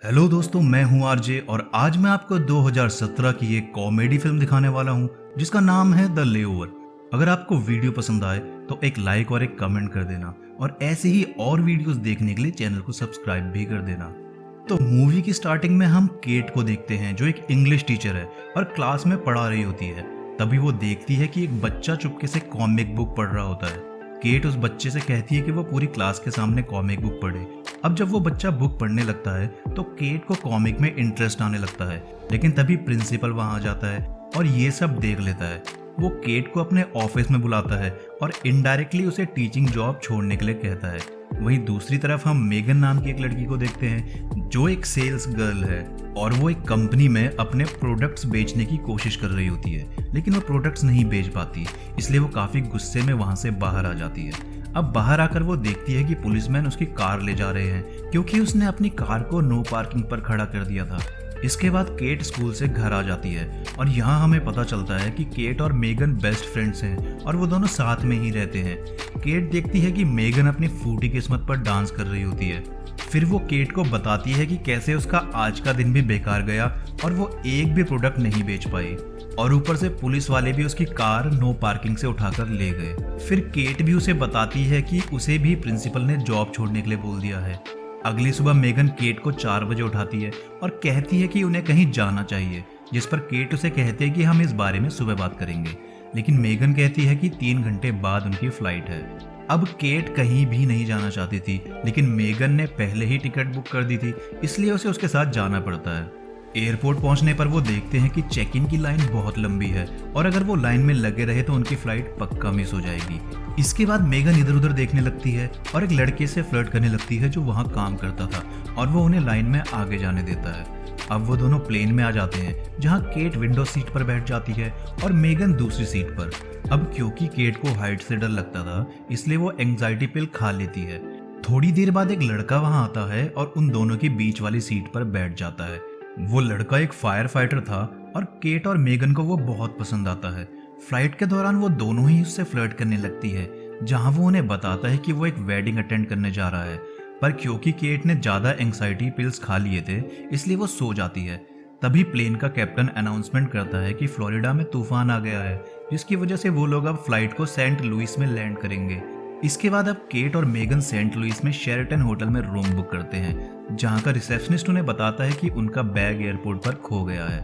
Hello दोस्तों, मैं हूं आरजे और आज मैं आपको 2017 की एक कॉमेडी फिल्म दिखाने वाला हूं जिसका नाम है द लेओवर। अगर आपको वीडियो पसंद आए तो एक लाइक और एक कमेंट कर देना और ऐसे ही और वीडियोस देखने के लिए चैनल को सब्सक्राइब भी कर देना। तो मूवी की स्टार्टिंग में हम केट को देखते हैं जो एक इंग्लिश टीचर है और क्लास में पढ़ा रही होती है। तभी वो देखती है कि एक बच्चा चुपके से कॉमिक बुक पढ़ रहा होता है। केट उस बच्चे से कहती है कि वो पूरी क्लास के सामने कॉमिक बुक पढ़े। अब जब वो बच्चा बुक पढ़ने लगता है तो केट को कॉमिक में इंटरेस्ट आने लगता है, लेकिन तभी प्रिंसिपल वहां आ जाता है और ये सब देख लेता है। वो केट को अपने ऑफिस में बुलाता है और इनडायरेक्टली उसे टीचिंग जॉब छोड़ने के लिए कहता है। वहीं दूसरी तरफ हम मेगन नाम की एक लड़की को देखते हैं जो एक सेल्स गर्ल है और वो एक कंपनी में अपने प्रोडक्ट्स बेचने की कोशिश कर रही होती है, लेकिन वो प्रोडक्ट्स नहीं बेच पाती, इसलिए वो काफी गुस्से में वहां से बाहर आ जाती है। अब बाहर आकर वो देखती है कि पुलिसमैन उसकी कार ले जा रहे हैं क्योंकि उसने अपनी कार को नो पार्किंग पर खड़ा कर दिया था। इसके बाद केट स्कूल से घर आ जाती है और यहाँ हमें पता चलता है कि केट और मेगन बेस्ट फ्रेंड्स हैं और वो दोनों साथ में ही रहते हैं। केट देखती है कि मेगन अपनी फूटी किस्मत पर डांस कर रही होती है। फिर वो केट को बताती है कि कैसे उसका आज का दिन भी बेकार गया और वो एक भी प्रोडक्ट नहीं बेच पाई और ऊपर से पुलिस वाले भी उसकी कार नो पार्किंग से उठाकर ले गए। फिर केट भी उसे बताती है कि उसे भी प्रिंसिपल ने जॉब छोड़ने के लिए बोल दिया है। अगली सुबह मेगन केट को 4 बजे उठाती है और कहती है कि उन्हें कहीं जाना चाहिए, जिस पर केट उसे कहती है कि हम इस बारे में सुबह बात करेंगे, लेकिन मेगन कहती है कि 3 घंटे बाद उनकी फ्लाइट है। अब केट कहीं भी नहीं जाना चाहती थी, लेकिन मेगन ने पहले ही टिकट बुक कर दी थी, इसलिए उसे उसके साथ जाना पड़ता है। एयरपोर्ट पहुंचने पर वो देखते हैं कि चेक इन की लाइन बहुत लंबी है और अगर वो लाइन में लगे रहे तो उनकी फ्लाइट पक्का मिस हो जाएगी। इसके बाद मेगन इधर उधर देखने लगती है और एक लड़के से फ्लर्ट करने लगती है जो वहां काम करता था और वो उन्हें लाइन में आगे जाने देता है। अब वो दोनों प्लेन में आ जाते हैं जहां केट विंडो सीट पर बैठ जाती है और मेगन दूसरी सीट पर। अब क्योंकि केट को हाइट से डर लगता था इसलिए वो एंग्जाइटी पिल खा लेती है। थोड़ी देर बाद एक लड़का वहां आता है और उन दोनों की बीच वाली सीट पर बैठ जाता है। वो लड़का एक फायर फाइटर था और केट और मेगन को वो बहुत पसंद आता है। फ्लाइट के दौरान वो दोनों ही उससे फ्लर्ट करने लगती है, जहां वो उन्हें बताता है कि वो एक वेडिंग अटेंड करने जा रहा है, पर क्योंकि केट ने ज्यादा एंग्जाइटी पिल्स खा लिए थे इसलिए वो सो जाती है। तभी प्लेन का कैप्टन अनाउंसमेंट करता है कि फ्लोरिडा में तूफान आ गया है, जिसकी वजह से वो लोग अब फ्लाइट को सेंट लुइस में लैंड करेंगे। इसके बाद अब केट और मेगन सेंट लुइस में शेरटन होटल में रूम बुक करते हैं, जहां का रिसेप्शनिस्ट उन्हें बताता है कि उनका बैग एयरपोर्ट पर खो गया है।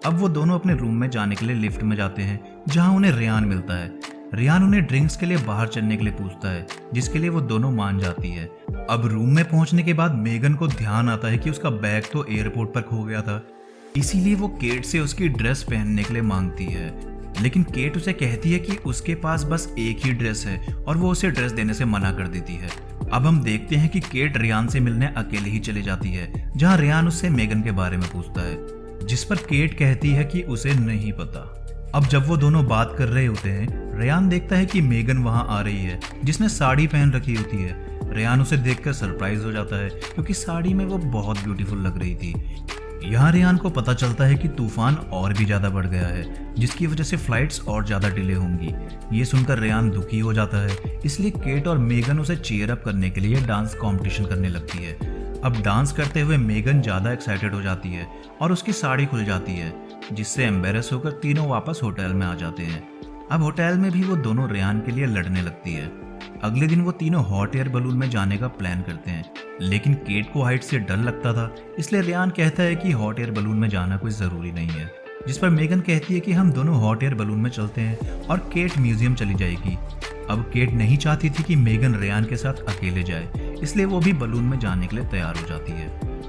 अब वो दोनों अपने रूम में जाने के लिए लिफ्ट में जाते हैं, जहां उन्हें रेयान मिलता है। रेयान उन्हें ड्रिंक्स के लिए बाहर चलने के लिए पूछता है, जिसके लिए वो दोनों मान जाती है। अब रूम में पहुंचने के बाद मेगन को ध्यान आता है कि उसका बैग तो एयरपोर्ट पर खो गया था, इसीलिए वो केट से उसकी ड्रेस पहनने के लिए मांगती है, लेकिन केट उसे कहती है कि उसके पास बस एक ही ड्रेस है और वो उसे ड्रेस देने से मना कर देती है। अब हम देखते हैं कि केट रेयान से मिलने अकेले ही चले जाती है, जहां रेयान उससे मेगन के बारे में पूछता है, जिस पर केट कहती है कि उसे नहीं पता। अब जब वो दोनों बात कर रहे होते हैं, रेयान देखता है कि मेगन वहां आ रही है जिसने साड़ी पहन रखी होती है। रेयान उसे देखकर सरप्राइज हो जाता है क्योंकि साड़ी में वो बहुत ब्यूटीफुल लग रही थी। यहाँ रेयान को पता चलता है कि तूफान और भी ज्यादा बढ़ गया है, जिसकी वजह से फ्लाइट्स और ज्यादा डिले होंगी। ये सुनकर रेयान दुखी हो जाता है, इसलिए केट और मेगन उसे चीयर अप करने के लिए डांस कंपटीशन करने लगती है। अब डांस करते हुए मेगन ज्यादा एक्साइटेड हो जाती है और उसकी साड़ी खुल जाती है, जिससे एम्बेरस होकर तीनों वापस होटल में आ जाते हैं। अब होटल में भी वो दोनों रेयान के लिए लड़ने लगती है। अगले दिन वो तीनों हॉट एयर बलून में जाने का प्लान करते हैं, लेकिन केट को हाइट से डर लगता था, इसलिए रेयान कहता है कि हॉट एयर बलून में जाना कोई जरूरी नहीं है, जिस पर मेगन कहती है कि हम दोनों हॉट एयर बलून में चलते हैं और केट म्यूजियम चली जाएगी। अब केट नहीं चाहती थी कि मेगन रेयान के साथ अकेले जाए, इसलिए वो भी बलून में जाने के लिए तैयार हो जाती है।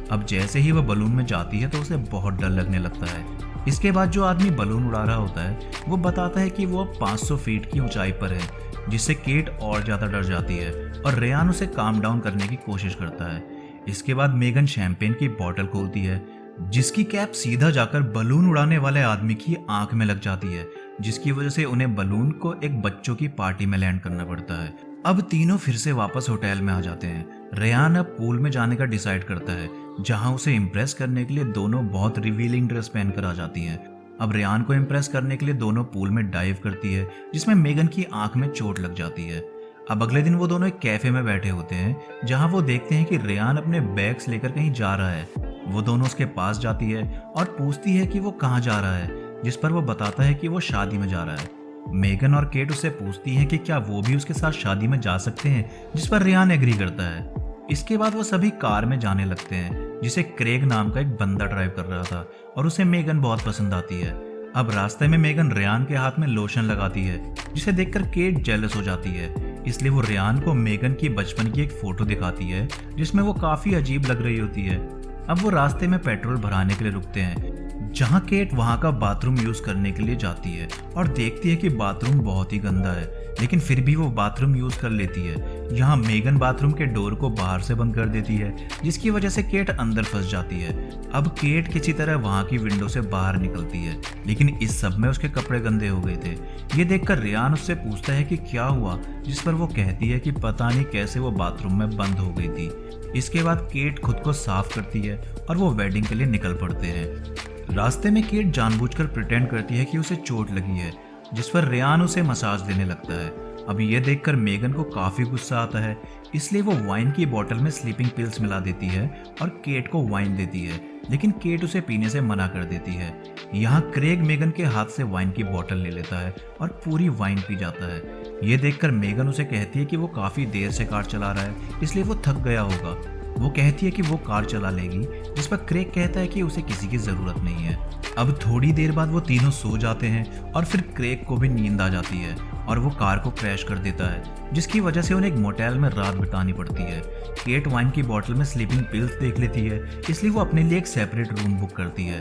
अब जैसे ही वह बलून में जाती है तो उसे बहुत डर लगने लगता है। इसके बाद जो आदमी बलून उड़ा रहा होता है वो बताता है कि वो अब 500 फीट की ऊंचाई पर है, जिससे केट और ज्यादा डर जाती है और रेयान उसे काम डाउन करने की कोशिश करता है। इसके बाद मेगन शैंपेन की बोतल खोलती है, जिसकी कैप सीधा जाकर बलून उड़ाने वाले आदमी की आंख में लग जाती है, जिसकी वजह से उन्हें बलून को एक बच्चों की पार्टी में लैंड करना पड़ता है। अब तीनों फिर से वापस होटल में आ जाते हैं। रेयान अब पूल में जाने का डिसाइड करता है, जहां उसे इम्प्रेस करने के लिए दोनों बहुत रिवीलिंग ड्रेस पहनकर आ जाती हैं। अब रेयान को इम्प्रेस करने के लिए दोनों पूल में डाइव करती है, जिसमें मेगन की आंख में चोट लग जाती है। अब अगले दिन वो दोनों एक कैफे में बैठे होते हैं, जहां वो देखते हैं कि रेयान अपने बैग्स लेकर कहीं जा रहा है। वो दोनों उसके पास जाती है और पूछती है कि वो कहाँ जा रहा है, जिस पर वो बताता है कि वो शादी में जा रहा है। मेगन और केट उससे पूछती हैं कि क्या वो भी उसके साथ शादी में जा सकते हैं, जिस पर रियान एग्री करता है। इसके बाद वो सभी कार में जाने लगते हैं, जिसे क्रेग नाम का एक बंदा ड्राइव कर रहा था और उसे मेगन बहुत पसंद आती है। अब रास्ते में मेगन रियान के हाथ में लोशन लगाती है, जिसे देखकर केट जेलस हो जाती है। इसलिए वो रियान को मेगन की बचपन की एक फोटो दिखाती है, जिसमें वो काफी अजीब लग रही होती है। अब वो रास्ते में पेट्रोल भराने के लिए रुकते हैं, जहाँ केट वहाँ का बाथरूम यूज करने के लिए जाती है और देखती है कि बाथरूम बहुत ही गंदा है, लेकिन फिर भी वो बाथरूम यूज कर लेती है। यहाँ मेगन बाथरूम के डोर को बाहर से बंद कर देती है, जिसकी वजह से केट अंदर फंस जाती है। अब केट किसी तरह वहाँ की विंडो से बाहर निकलती है, लेकिन इस सब में उसके कपड़े गंदे हो गए थे। ये देखकर रियान उससे पूछता है कि क्या हुआ, जिस पर वो कहती है कि पता नहीं कैसे वो बाथरूम में बंद हो गई थी। इसके बाद केट खुद को साफ करती है और वो वेडिंग के लिए निकल पड़ते हैं। रास्ते में केट जानबूझकर प्रिटेंड करती है कि उसे चोट लगी है, जिस पर रियान उसे मसाज देने लगता है। अब ये देखकर मेगन को काफी गुस्सा आता है, इसलिए वो वाइन की बोतल में स्लीपिंग पिल्स मिला देती है और केट को वाइन देती है, लेकिन केट उसे पीने से मना कर देती है। यहाँ क्रेग मेगन के हाथ से वाइन की बोतल ले लेता है और पूरी वाइन पी जाता है। ये देखकर मेगन उसे कहती है कि वो काफी देर से कार चला रहा है, इसलिए वो थक गया होगा। वो कहती है कि वो कार चला लेगी, जिस पर क्रेग कहता है कि उसे किसी की जरूरत नहीं है। अब थोड़ी देर बाद वो तीनों सो जाते हैं और फिर क्रेग को भी नींद आ जाती है और वो कार को क्रैश कर देता है, जिसकी वजह से उन्हें एक मोटेल में रात बितानी पड़ती है। केट वाइन की बोतल में स्लीपिंग पिल्स देख लेती है, इसलिए वो अपने लिए एक सेपरेट रूम बुक करती है।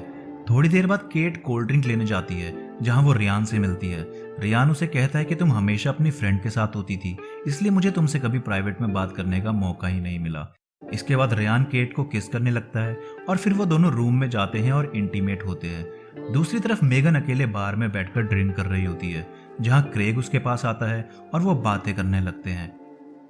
थोड़ी देर बाद केट कोल्ड ड्रिंक लेने जाती है, जहां वो रियान से मिलती है। रियान उसे कहता है कि तुम हमेशा अपनी फ्रेंड के साथ होती थी, इसलिए मुझे तुमसे कभी प्राइवेट में बात करने का मौका ही नहीं मिला। इसके बाद रियान केट को किस करने लगता है और फिर वो दोनों रूम में जाते हैं और इंटीमेट होते हैं। दूसरी तरफ मेगन अकेले बार में बैठकर ड्रिंक कर रही होती है, जहां क्रेग उसके पास आता है और वो बातें करने लगते हैं।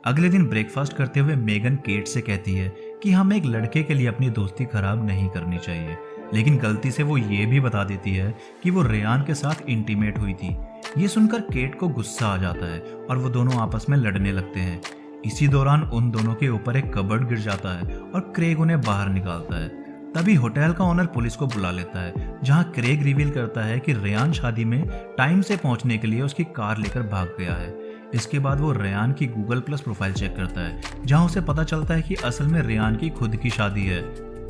अगले दिन ब्रेकफास्ट करते हुए मेगन केट से कहती है कि हमें एक लड़के के लिए अपनी दोस्ती खराब नहीं करनी चाहिए, लेकिन गलती से वो ये भी बता देती है कि वो रियान के साथ इंटीमेट हुई थी। ये सुनकर केट को गुस्सा आ जाता है और वो दोनों आपस में लड़ने लगते हैं। इसी दौरान उन दोनों के ऊपर एक कबर्ड गिर जाता है और क्रेग उन्हें बाहर निकालता है। तभी होटल का ओनर पुलिस को बुला लेता है, जहां क्रेग रिवील करता है कि रियान शादी में टाइम से पहुंचने के लिए उसकी कार लेकर भाग गया है। इसके बाद वो रियान की गूगल प्लस प्रोफाइल चेक करता है, जहां उसे पता चलता है कि असल में रियान की खुद की शादी है।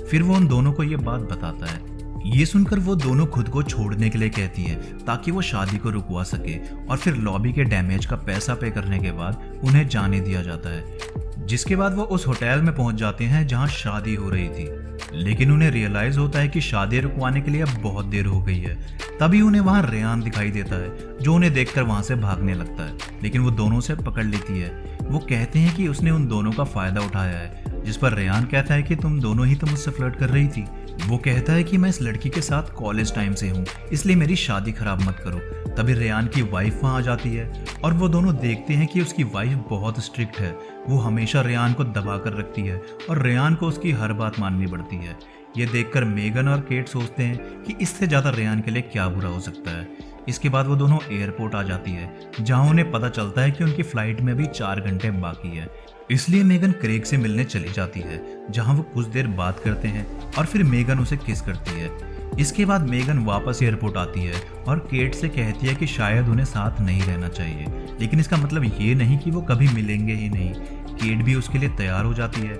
फिर वो उन दोनों को ये बात बताता है। ये सुनकर वो दोनों खुद को छोड़ने के लिए कहती है, ताकि वो शादी को रुकवा सके, और फिर लॉबी के डैमेज का पैसा पे करने के बाद उन्हें जाने दिया जाता है। जिसके बाद वो उस होटल में पहुंच जाते हैं जहां शादी हो रही थी, लेकिन उन्हें रियलाइज होता है कि शादी रुकवाने के लिए अब बहुत देर हो गई है। तभी उन्हें वहां रियान दिखाई देता है, जो उन्हें देखकर वहां से भागने लगता है, लेकिन वो दोनों से पकड़ लेती है। वो कहते हैं कि उसने उन दोनों का फायदा उठाया है, जिस पर रियान कहता है कि तुम दोनों ही तो मुझसे फ्लर्ट कर रही थी। वो कहता है कि मैं इस लड़की के साथ कॉलेज टाइम से हूँ, इसलिए मेरी शादी खराब मत करो। तभी रियान की वाइफ वहाँ आ जाती है और वो दोनों देखते हैं कि उसकी वाइफ बहुत स्ट्रिक्ट है। वो हमेशा रियान को दबा कर रखती है और रियान को उसकी हर बात माननी पड़ती है। ये देखकर मेगन और केट सोचते हैं कि इससे ज़्यादा रियान के लिए क्या बुरा हो सकता है। इसके बाद वो दोनों एयरपोर्ट आ जाती है, जहाँ उन्हें पता चलता है कि उनकी फ्लाइट में भी 4 घंटे बाकी है। इसलिए मेगन क्रेग से मिलने चली जाती है, जहां वो कुछ देर बात करते हैं और फिर मेगन उसे किस करती है। इसके बाद मेगन वापस एयरपोर्ट आती है और केट से कहती है कि शायद उन्हें साथ नहीं रहना चाहिए, लेकिन इसका मतलब ये नहीं कि वो कभी मिलेंगे ही नहीं। केट भी उसके लिए तैयार हो जाती है।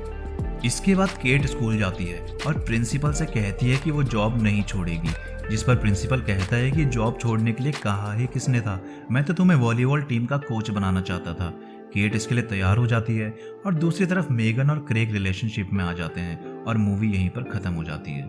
इसके बाद केट स्कूल जाती है और प्रिंसिपल से कहती है कि वो जॉब नहीं छोड़ेगी, जिस पर प्रिंसिपल कहता है कि जॉब छोड़ने के लिए कहा ही किसने था, मैं तो तुम्हें वॉलीबॉल टीम का कोच बनाना चाहता था। केट इसके लिए तैयार हो जाती है और दूसरी तरफ मेगन और क्रेग रिलेशनशिप में आ जाते हैं और मूवी यहीं पर खत्म हो जाती है।